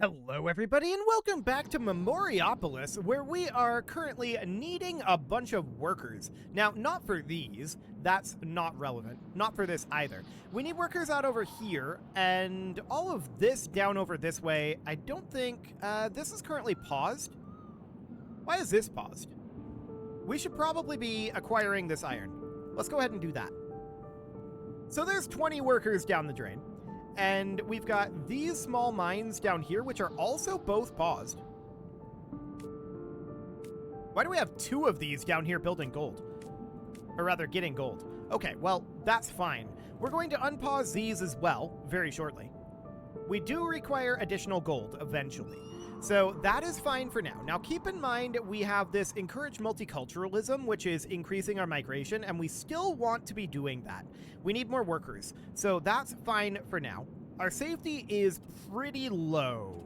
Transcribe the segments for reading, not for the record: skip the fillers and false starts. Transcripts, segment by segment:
Hello, everybody, and welcome back to Memoriapolis, where we are currently needing a bunch of workers. Now, not for these, that's not relevant. Not for this either. We need workers out over here, and all of this down over this way. I don't think this is currently paused. Why is this paused? We should probably be acquiring this iron. Let's go ahead and do that. So there's 20 workers down the drain. And we've got these small mines down here, which are also both paused. Why do we have two of these down here building gold? Or rather, getting gold. Okay, well, that's fine. We're going to unpause these as well, very shortly. We do require additional gold eventually. So that is fine for now. Now keep in mind we have this encourage multiculturalism, which is increasing our migration, and we still want to be doing that. We need more workers. So that's fine for now. Our safety is pretty low.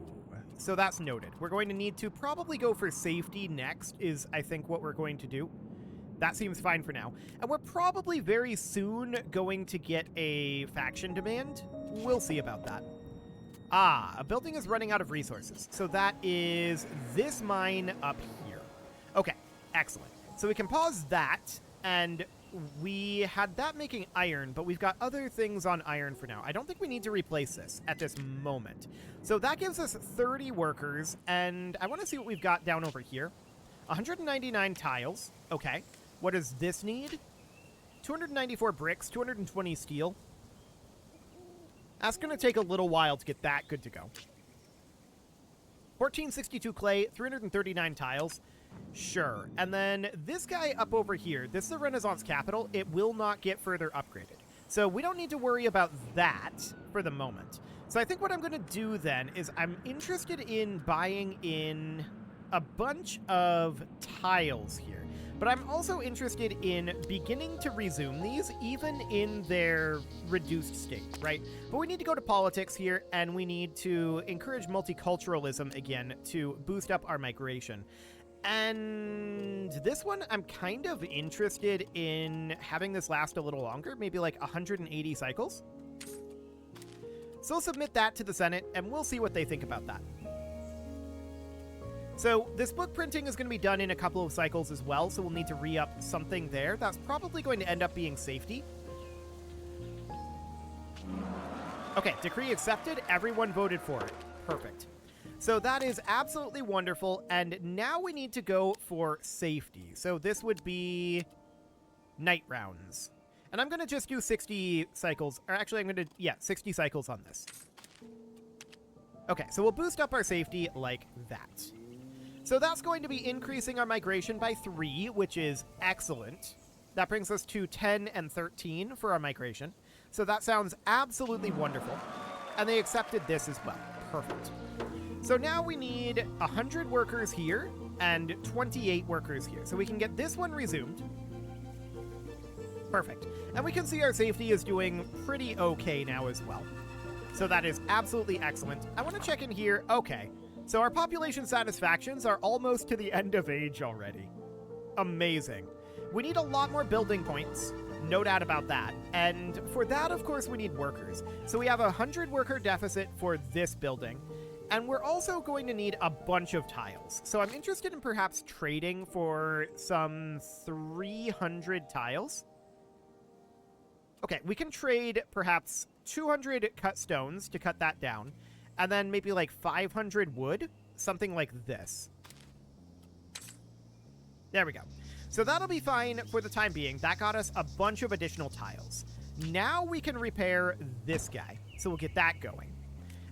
So that's noted. We're going to need to probably go for safety next is I think what we're going to do. That seems fine for now. And we're probably very soon going to get a faction demand. We'll see about that. Ah, a building is running out of resources. So that is this mine up here. Okay, excellent. So we can pause that, and we had that making iron, but we've got other things on iron for now. I don't think we need to replace this at this moment. So that gives us 30 workers, and I want to see what we've got down over here. 199 tiles. Okay. What does this need? 294 bricks, 220 steel. That's going to take a little while to get that good to go. 1462 clay, 339 tiles. Sure. And then this guy up over here, this is the Renaissance capital. It will not get further upgraded. So we don't need to worry about that for the moment. So I think what I'm going to do then is I'm interested in buying in a bunch of tiles here. But I'm also interested in beginning to resume these, even in their reduced state, right? But we need to go to politics here, and we need to encourage multiculturalism again to boost up our migration. And this one, I'm kind of interested in having this last a little longer, maybe like 180 cycles. So we'll submit that to the Senate, and we'll see what they think about that. So this book printing is going to be done in a couple of cycles as well, so we'll need to re-up something there. That's probably going to end up being safety. Okay, decree accepted. Everyone voted for it. Perfect. So that is absolutely wonderful, and now we need to go for safety. So this would be night rounds. And I'm going to just do 60 cycles, or actually I'm going to, 60 cycles on this. Okay, so we'll boost up our safety like that. So that's going to be increasing our migration by 3, which is excellent. That brings us to 10 and 13 for our migration. So that sounds absolutely wonderful. And they accepted this as well. Perfect. So now we need 100 workers here and 28 workers here. So we can get this one resumed. Perfect. And we can see our safety is doing pretty okay now as well. So that is absolutely excellent. I want to check in here. Okay. So our population satisfactions are almost to the end of age already. Amazing. We need a lot more building points. No doubt about that. And for that, of course, we need workers. So we have a 100 worker deficit for this building. And we're also going to need a bunch of tiles. So I'm interested in perhaps trading for some 300 tiles. Okay, we can trade perhaps 200 cut stones to cut that down. And then maybe like 500 wood, something like this. There we go. So that'll be fine for the time being. That got us a bunch of additional tiles. Now we can repair this guy. So we'll get that going.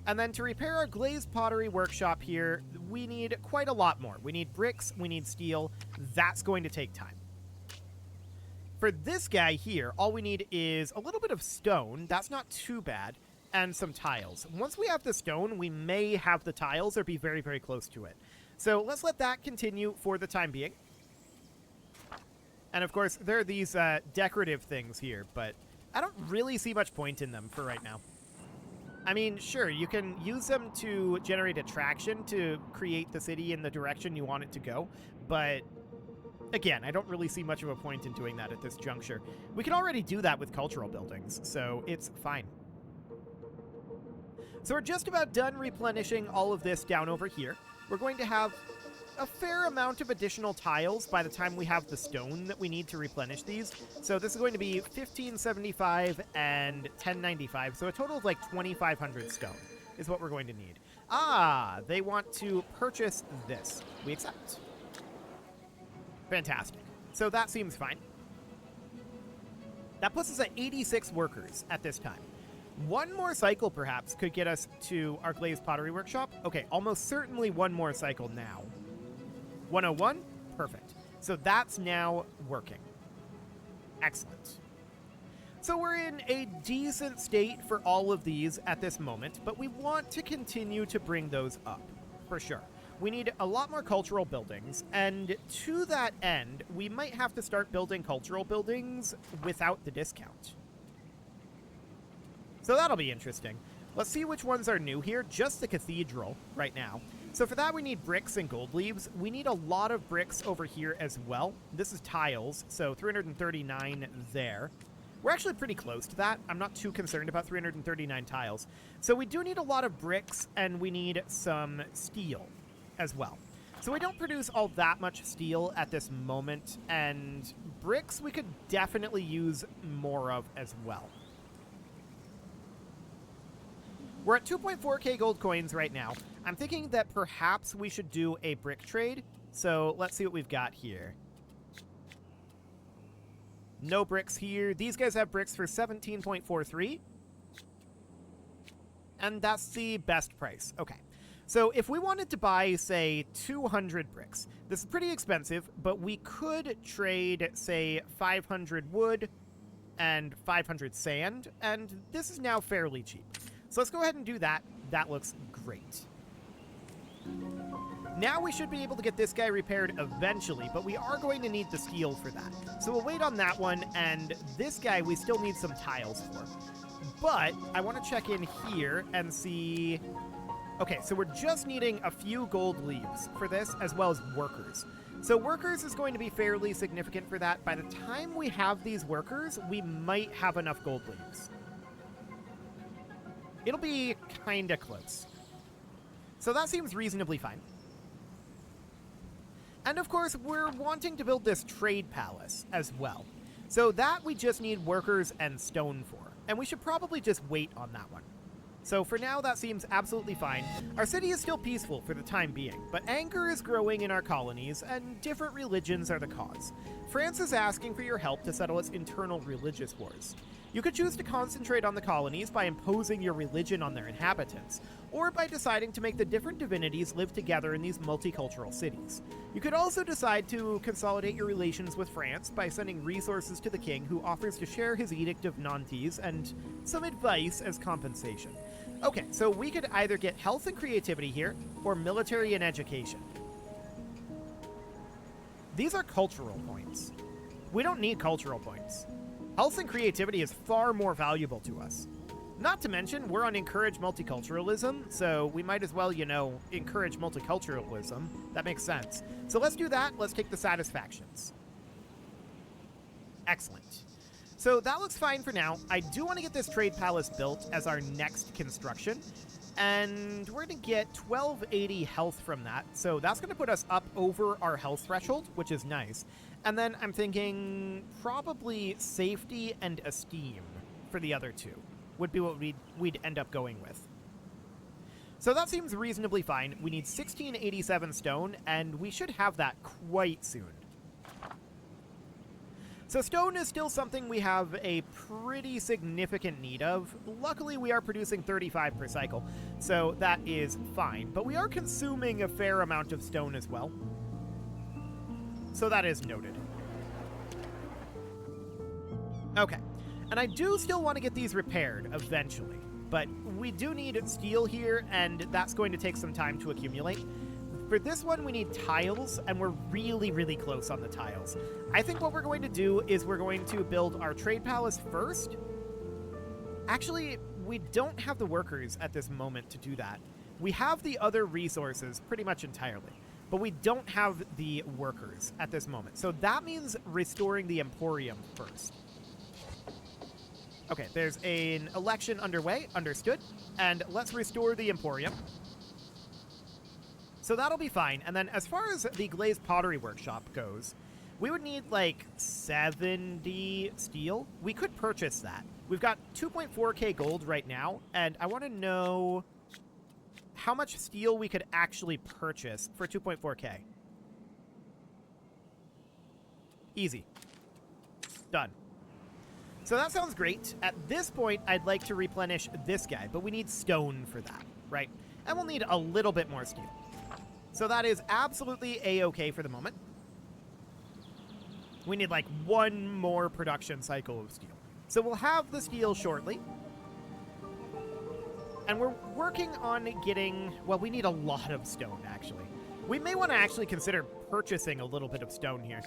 And then to repair our glazed pottery workshop here, we need quite a lot more. We need bricks, we need steel. That's going to take time. For this guy here, all we need is a little bit of stone. That's not too bad. And some tiles. Once we have the stone, we may have the tiles or be very, very close to it. So let's let that continue for the time being. And of course, there are these decorative things here, but I don't really see much point in them for right now. I mean, sure, you can use them to generate attraction to create the city in the direction you want it to go, but again, I don't really see much of a point in doing that at this juncture. We can already do that with cultural buildings, so it's fine. So we're just about done replenishing all of this down over here. We're going to have a fair amount of additional tiles by the time we have the stone that we need to replenish these. So this is going to be 1575 and 1095. So a total of like 2,500 stone is what we're going to need. Ah, they want to purchase this. We accept. Fantastic. So that seems fine. That puts us at 86 workers at this time. One more cycle, perhaps, could get us to our glazed pottery workshop. Okay, almost certainly one more cycle now. 101? Perfect. So that's now working. Excellent. So we're in a decent state for all of these at this moment, but we want to continue to bring those up, for sure. We need a lot more cultural buildings, and to that end, we might have to start building cultural buildings without the discount. So that'll be interesting. Let's see which ones are new here. Just the cathedral right now. So for that, we need bricks and gold leaves. We need a lot of bricks over here as well. This is tiles, so 339 there. We're actually pretty close to that. I'm not too concerned about 339 tiles. So we do need a lot of bricks, and we need some steel as well. So we don't produce all that much steel at this moment, and bricks we could definitely use more of as well. We're at 2.4k gold coins right now. I'm thinking that perhaps we should do a brick trade. So let's see what we've got here. No bricks here. These guys have bricks for 17.43. And that's the best price. Okay. So if we wanted to buy, say, 200 bricks, this is pretty expensive, but we could trade, say, 500 wood and 500 sand, and this is now fairly cheap. So let's go ahead and do that. That looks great. Now we should be able to get this guy repaired eventually, but we are going to need the steel for that. So we'll wait on that one, and this guy we still need some tiles for. But I want to check in here and see... Okay, so we're just needing a few gold leaves for this, as well as workers. So workers is going to be fairly significant for that. By the time we have these workers, we might have enough gold leaves. It'll be kind of close. So that seems reasonably fine. And of course, we're wanting to build this trade palace as well. So that we just need workers and stone for. And we should probably just wait on that one. So for now, that seems absolutely fine. Our city is still peaceful for the time being, but anger is growing in our colonies, and different religions are the cause. France is asking for your help to settle its internal religious wars. You could choose to concentrate on the colonies by imposing your religion on their inhabitants, or by deciding to make the different divinities live together in these multicultural cities. You could also decide to consolidate your relations with France by sending resources to the king, who offers to share his Edict of Nantes and some advice as compensation. Okay, so we could either get health and creativity here, or military and education. These are cultural points. We don't need cultural points. Health and creativity is far more valuable to us. Not to mention, we're on encourage multiculturalism, so we might as well, you know, encourage multiculturalism. That makes sense. So let's do that. Let's take the satisfactions. Excellent. So that looks fine for now. I do want to get this trade palace built as our next construction, and we're going to get 1280 health from that. So that's going to put us up over our health threshold, which is nice. And then I'm thinking probably safety and esteem for the other two would be what we'd end up going with. So that seems reasonably fine. We need 1687 stone, and we should have that quite soon. So stone is still something we have a pretty significant need of. Luckily, we are producing 35 per cycle, so that is fine. But we are consuming a fair amount of stone as well. So that is noted. Okay, and I do still want to get these repaired eventually, but we do need steel here, and that's going to take some time to accumulate. For this one, we need tiles, and we're really, really close on the tiles. I think what we're going to do is we're going to build our trade palace first. Actually, we don't have the workers at this moment to do that. We have the other resources pretty much entirely, but we don't have the workers at this moment. So that means restoring the Emporium first. Okay, there's an election underway. Understood. And let's restore the Emporium. So that'll be fine. And then as far as the Glazed Pottery Workshop goes, we would need like 70 steel. We could purchase that. We've got 2.4k gold right now, and I want to know how much steel we could actually purchase for 2.4k. Easy. Done. So that sounds great. At this point, I'd like to replenish this guy, but we need stone for that, right? And we'll need a little bit more steel. So that is absolutely a-okay for the moment. We need like one more production cycle of steel. So we'll have the steel shortly. And we're working on getting, well, we need a lot of stone, actually. We may want to actually consider purchasing a little bit of stone here.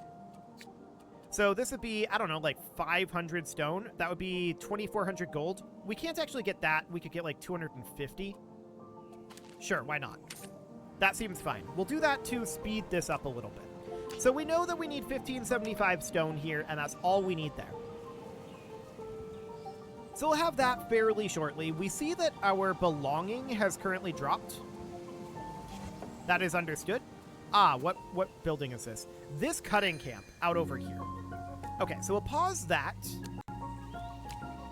So this would be, I don't know, like 500 stone. That would be 2,400 gold. We can't actually get that. We could get like 250. Sure, why not? That seems fine. We'll do that to speed this up a little bit. So we know that we need 1575 stone here, and that's all we need there. So we'll have that fairly shortly. We see that our belonging has currently dropped. That is understood. Ah, what building is this? This cutting camp out over here. Okay, so we'll pause that.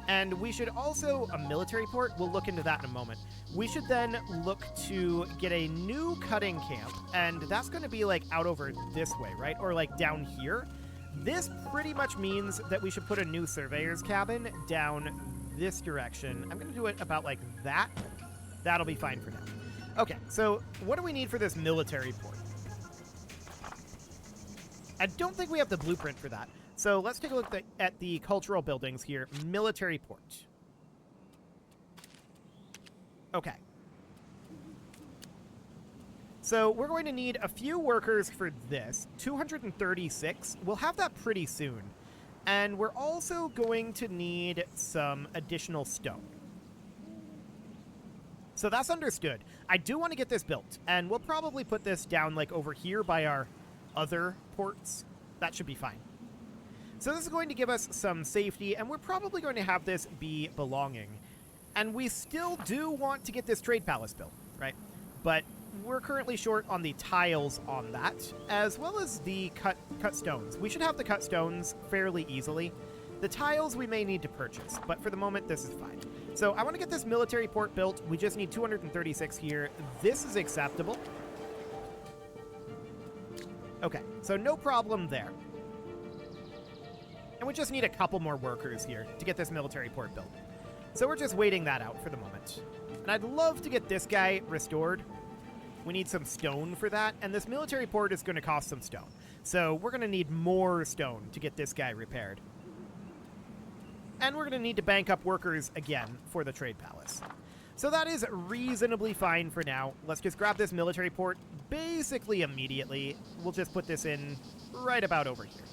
And we should also, a military port, we'll look into that in a moment. We should then look to get a new cutting camp, and that's going to be like out over this way, right? Or like down here. This pretty much means that we should put a new surveyor's cabin down this direction. I'm going to do it about like that. That'll be fine for now. Okay, so what do we need for this military port? I don't think we have the blueprint for that. So let's take a look at the cultural buildings here. Military port. Okay. So we're going to need a few workers for this. 236. We'll have that pretty soon. And we're also going to need some additional stone. So that's understood. I do want to get this built. And we'll probably put this down like over here by our other ports. That should be fine. So this is going to give us some safety, and we're probably going to have this be belonging. And we still do want to get this trade palace built, right? But we're currently short on the tiles on that, as well as the cut stones. We should have the cut stones fairly easily. The tiles we may need to purchase, but for the moment, this is fine. So I want to get this military port built. We just need 236 here. This is acceptable. Okay, so no problem there. And we just need a couple more workers here to get this military port built. So we're just waiting that out for the moment. And I'd love to get this guy restored. We need some stone for that, and this military port is going to cost some stone. So we're going to need more stone to get this guy repaired. And we're going to need to bank up workers again for the trade palace. So that is reasonably fine for now. Let's just grab this military port basically immediately. We'll just put this in right about over here.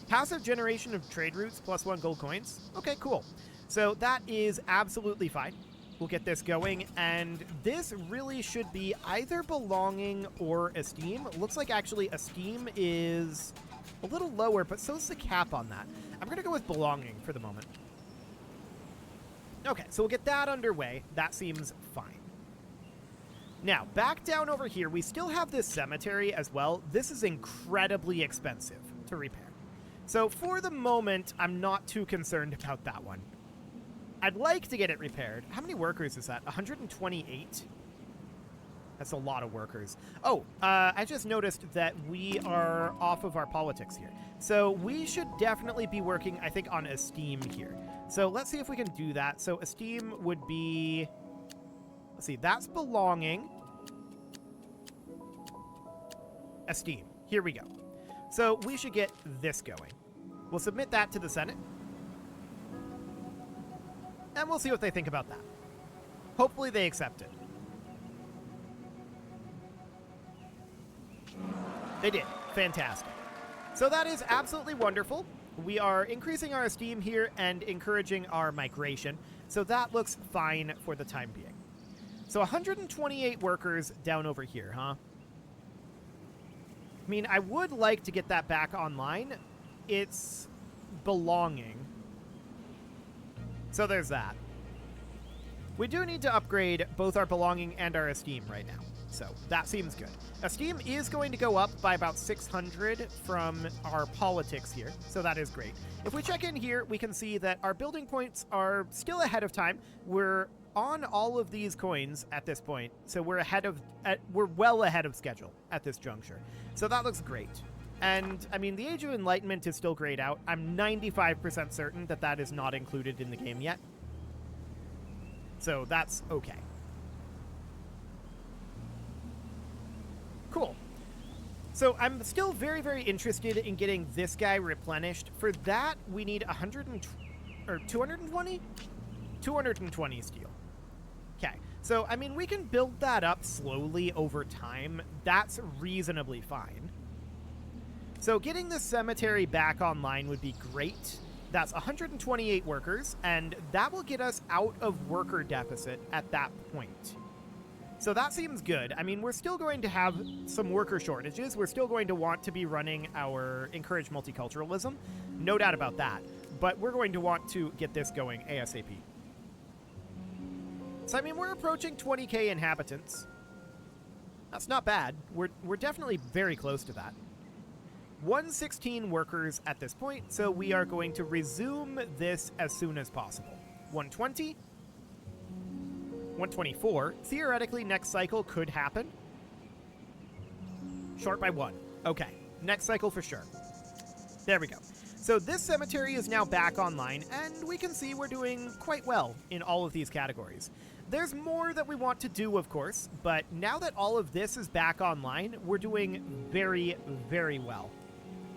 Passive generation of trade routes plus 1 gold coins. Okay, cool. So that is absolutely fine. We'll get this going, and this really should be either belonging or esteem. It looks like actually esteem is a little lower, but so is the cap on that. I'm going to go with belonging for the moment. Okay, so we'll get that underway. That seems fine. Now, back down over here, we still have this cemetery as well. This is incredibly expensive to repair. So for the moment, I'm not too concerned about that one. I'd like to get it repaired. How many workers is that? 128? That's a lot of workers. Oh, I just noticed that we are off of our politics here. So we should definitely be working, I think, on esteem here. So let's see if we can do that. So esteem would be... Let's see, that's belonging. Esteem. Here we go. So we should get this going. We'll submit that to the Senate. And we'll see what they think about that. Hopefully they accept it. They did. Fantastic. So that is absolutely wonderful. We are increasing our esteem here and encouraging our migration. So that looks fine for the time being. So 128 workers down over here, huh? I mean, I would like to get that back online. It's belonging. So there's that. We do need to upgrade both our belonging and our esteem right now. So that seems good. Esteem is going to go up by about 600 from our politics here, so that is great. If we check in here, we can see that our building points are still ahead of time. We're on all of these coins at this point, so we're well ahead of schedule at this juncture. So that looks great. And, I mean, the Age of Enlightenment is still grayed out. I'm 95% certain that that is not included in the game yet. So that's okay. Cool. So I'm still very, very interested in getting this guy replenished. For that, we need 220? 220 steel. Okay. So, I mean, we can build that up slowly over time. That's reasonably fine. So getting this cemetery back online would be great. That's 128 workers, and that will get us out of worker deficit at that point. So that seems good. I mean, we're still going to have some worker shortages. We're still going to want to be running our Encourage Multiculturalism. No doubt about that. But we're going to want to get this going ASAP. So, I mean, we're approaching 20k inhabitants. That's not bad. We're definitely very close to that. 116 workers at this point, so we are going to resume this as soon as possible. 120. 124. Theoretically, next cycle could happen. Short by 1. Okay. Next cycle for sure. There we go. So this cemetery is now back online, and we can see we're doing quite well in all of these categories. There's more that we want to do, of course, but now that all of this is back online, we're doing very, very well.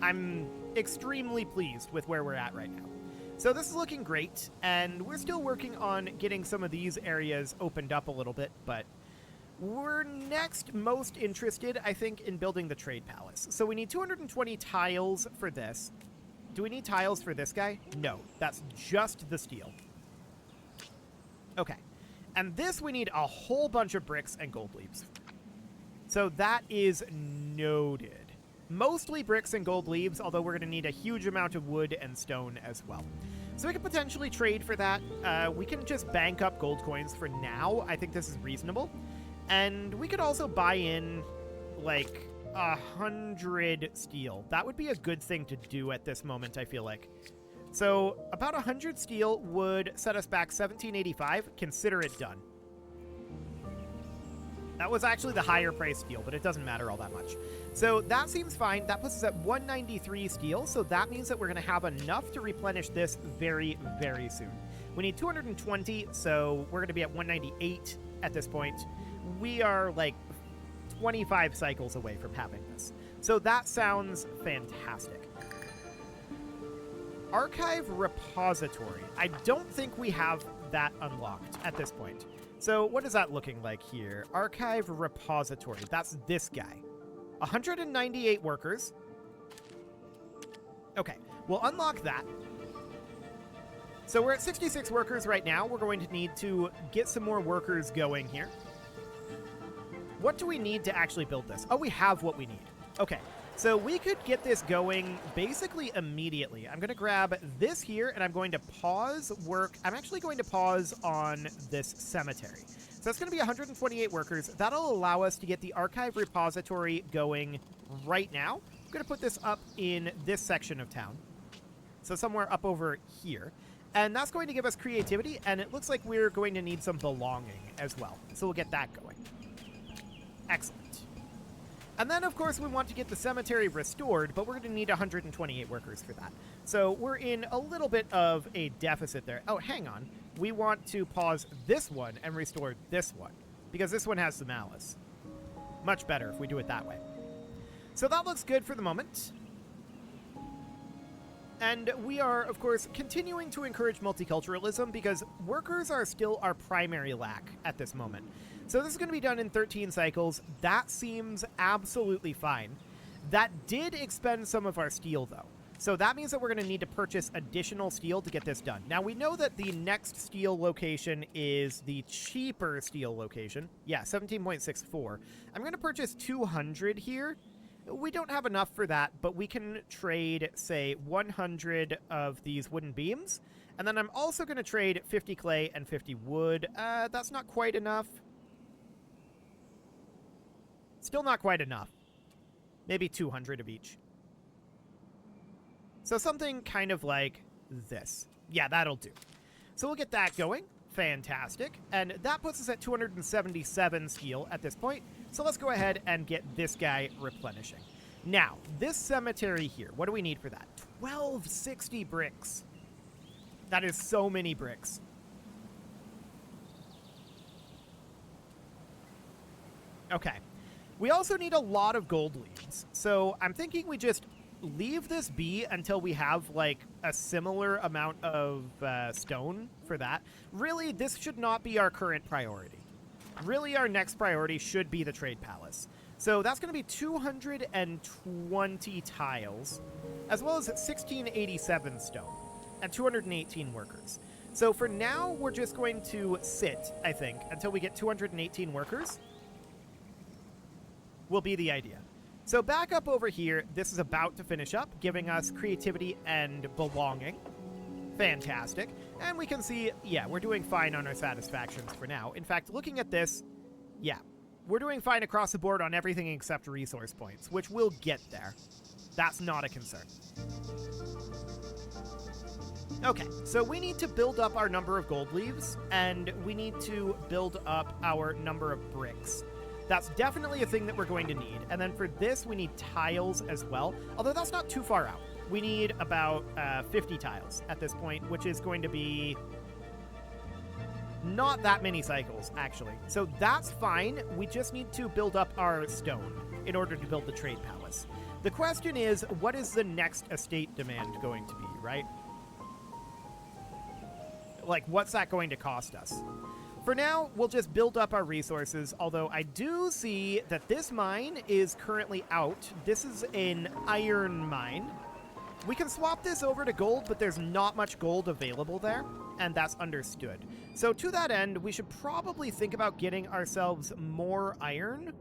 I'm extremely pleased with where we're at right now. So this is looking great, and we're still working on getting some of these areas opened up a little bit, but we're next most interested, I think, in building the trade palace. So we need 220 tiles for this. Do we need tiles for this guy? No, that's just the steel. Okay. And this we need a whole bunch of bricks and gold leaves. So that is noted. Mostly bricks and gold leaves, although we're going to need a huge amount of wood and stone as well. So we can potentially trade for that. We can just bank up gold coins for now. I think this is reasonable. And we could also buy in, like, 100 steel. That would be a good thing to do at this moment, I feel like. So about 100 steel would set us back 1785. Consider it done. That was actually the higher price steel, but it doesn't matter all that much. So that seems fine. That puts us at 193 steel, so that means that we're going to have enough to replenish this very, very soon. We need 220, so we're going to be at 198 at this point. We are like 25 cycles away from having this. So that sounds fantastic. Archive repository. I don't think we have that unlocked at this point. So what is that looking like here? Archive repository. That's this guy. 198 workers. Okay, we'll unlock that. So we're at 66 workers right now. We're going to need to get some more workers going here. What do we need to actually build this? Oh, we have what we need. Okay, so we could get this going basically immediately. I'm going to grab this here, and I'm going to pause work. I'm actually going to pause on this cemetery. So it's going to be 128 workers. That'll allow us to get the archive repository going right now. I'm going to put this up in this section of town. So somewhere up over here. And that's going to give us creativity, and it looks like we're going to need some belonging as well. So we'll get that going. Excellent. And then, of course, we want to get the cemetery restored, but we're going to need 128 workers for that. So we're in a little bit of a deficit there. Oh, hang on. We want to pause this one and restore this one, because this one has some malice. Much better if we do it that way. So that looks good for the moment. And we are, of course, continuing to encourage multiculturalism because workers are still our primary lack at this moment. So this is going to be done in 13 cycles. That seems absolutely fine. That did expend some of our steel, though. So that means that we're going to need to purchase additional steel to get this done. Now, we know that the next steel location is the cheaper steel location. Yeah, 17.64. I'm going to purchase 200 here. We don't have enough for that, but we can trade, say, 100 of these wooden beams. And then I'm also going to trade 50 clay and 50 wood. That's not quite enough. Still not quite enough. Maybe 200 of each. So something kind of like this. Yeah, that'll do. So we'll get that going. Fantastic. And that puts us at 277 steel at this point. So let's go ahead and get this guy replenishing. Now, this cemetery here, what do we need for that? 1260 bricks. That is so many bricks. Okay. We also need a lot of gold leaves. So I'm thinking we just leave this be until we have, like, a similar amount of stone for that. Really, this should not be our current priority. Really, our next priority should be the trade palace. So that's going to be 220 tiles, as well as 1687 stone, and 218 workers. So for now, we're just going to sit, I think, until we get 218 workers. Will be the idea. So back up over here, this is about to finish up, giving us creativity and belonging. Fantastic. And we can see, yeah, we're doing fine on our satisfactions for now. In fact, looking at this, yeah, we're doing fine across the board on everything except resource points, which we'll get there. That's not a concern. Okay, so we need to build up our number of gold leaves, and we need to build up our number of bricks. That's definitely a thing that we're going to need. And then for this, we need tiles as well, although that's not too far out. We need about 50 tiles at this point, which is going to be not that many cycles, actually. So that's fine. We just need to build up our stone in order to build the trade palace. The question is, what is the next estate demand going to be, right? Like, what's that going to cost us? For now, we'll just build up our resources, although I do see that this mine is currently out. This is an iron mine. We can swap this over to gold, but there's not much gold available there, and that's understood. So to that end, we should probably think about getting ourselves more iron.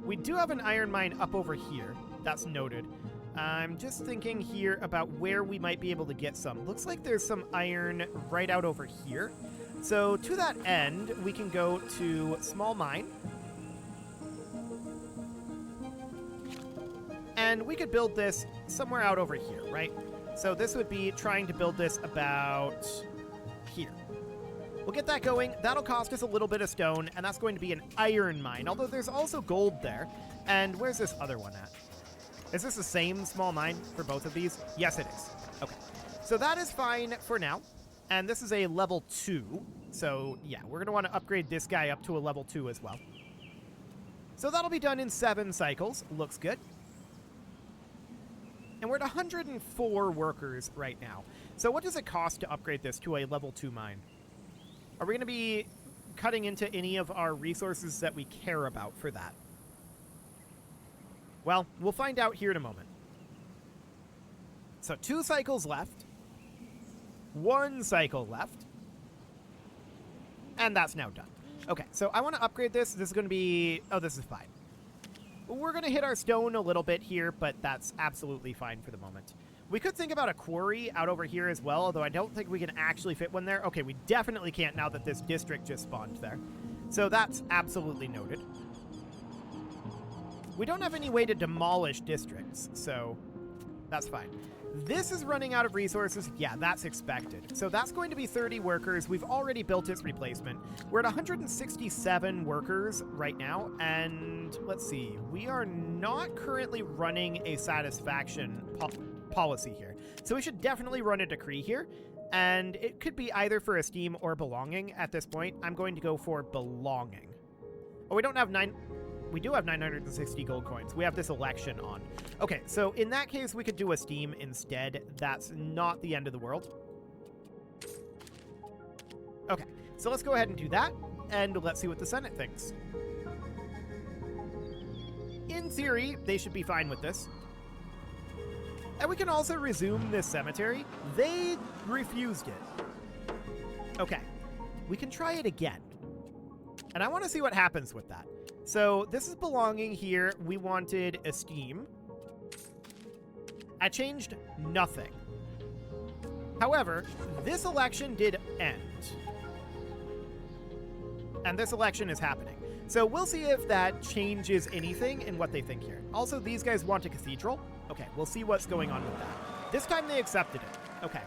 We do have an iron mine up over here. That's noted. I'm just thinking here about where we might be able to get some. Looks like there's some iron right out over here. So to that end, we can go to small mine. And we could build this somewhere out over here, right? So this would be trying to build this about here. We'll get that going. That'll cost us a little bit of stone, and that's going to be an iron mine, although there's also gold there. And where's this other one at? Is this the same small mine for both of these? Yes, it is. Okay. So that is fine for now. And this is a level 2. So, yeah, we're going to want to upgrade this guy up to a level 2 as well. So that'll be done in 7 cycles. Looks good. And we're at 104 workers right now. So what does it cost to upgrade this to a level 2 mine? Are we going to be cutting into any of our resources that we care about for that? Well, we'll find out here in a moment. So 2 cycles left. 1 cycle left. And that's now done. Okay, so I want to upgrade this. This is going to be... Oh, this is fine. We're going to hit our stone a little bit here, but that's absolutely fine for the moment. We could think about a quarry out over here as well, although I don't think we can actually fit one there. Okay, we definitely can't now that this district just spawned there. So that's absolutely noted. We don't have any way to demolish districts, so that's fine. This is running out of resources. Yeah, that's expected. So that's going to be 30 workers. We've already built its replacement. We're at 167 workers right now, and let's see. We are not currently running a satisfaction policy here. So we should definitely run a decree here, and it could be either for esteem or belonging at this point. I'm going to go for belonging. Oh, we don't have 9... We do have 960 gold coins. We have this election on. Okay, so in that case, we could do esteem instead. That's not the end of the world. Okay, so let's go ahead and do that, and let's see what the Senate thinks. In theory, they should be fine with this. And we can also resume this cemetery. They refused it. Okay, we can try it again. And I want to see what happens with that. So this is belonging here. We wanted esteem. I changed nothing. However, this election did end. And this election is happening. So we'll see if that changes anything in what they think here. Also, these guys want a cathedral. Okay, we'll see what's going on with that. This time they accepted it. Okay,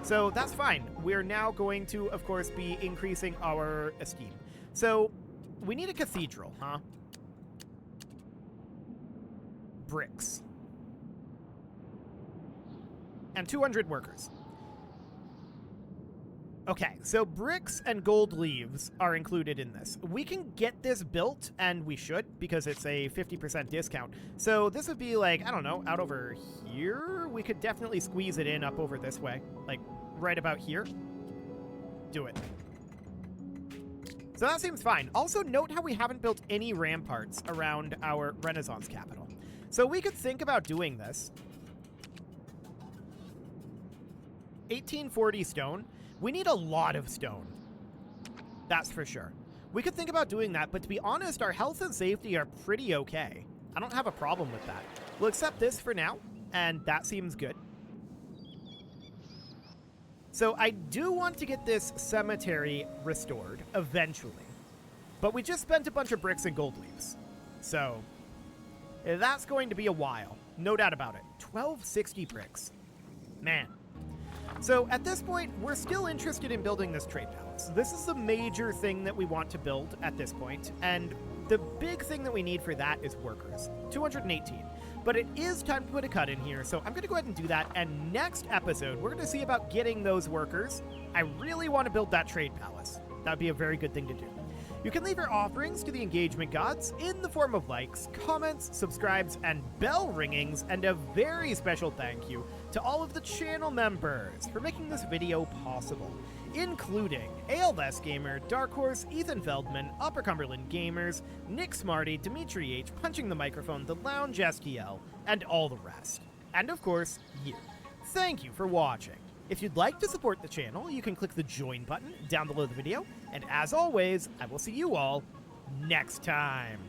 so that's fine. We're now going to, of course, be increasing our esteem. So we need a cathedral, huh? Bricks. And 200 workers. Okay, so bricks and gold leaves are included in this. We can get this built, and we should, because it's a 50% discount. So this would be like, I don't know, out over here? We could definitely squeeze it in up over this way. Like, right about here. Do it. So that seems fine. Also, note how we haven't built any ramparts around our Renaissance capital. So we could think about doing this. 1840 stone. We need a lot of stone. That's for sure. We could think about doing that, but to be honest, our health and safety are pretty okay. I don't have a problem with that. We'll accept this for now, and that seems good. So I do want to get this cemetery restored eventually, but we just spent a bunch of bricks and gold leaves. So that's going to be a while. No doubt about it. 1260 bricks. Man. So at this point, we're still interested in building this trade palace. This is the major thing that we want to build at this point, and the big thing that we need for that is workers. 218. But it is time to put a cut in here, so I'm going to go ahead and do that, and next episode, we're going to see about getting those workers. I really want to build that trade palace. That would be a very good thing to do. You can leave your offerings to the engagement gods in the form of likes, comments, subscribes, and bell ringings, and a very special thank you to all of the channel members for making this video possible, including ALS Gamer, Dark Horse, Ethan Feldman, Upper Cumberland Gamers, Nick Smarty, Dimitri H, Punching the Microphone, The Lounge STL, and all the rest. And of course, you. Thank you for watching. If you'd like to support the channel, you can click the join button down below the video, and as always, I will see you all next time.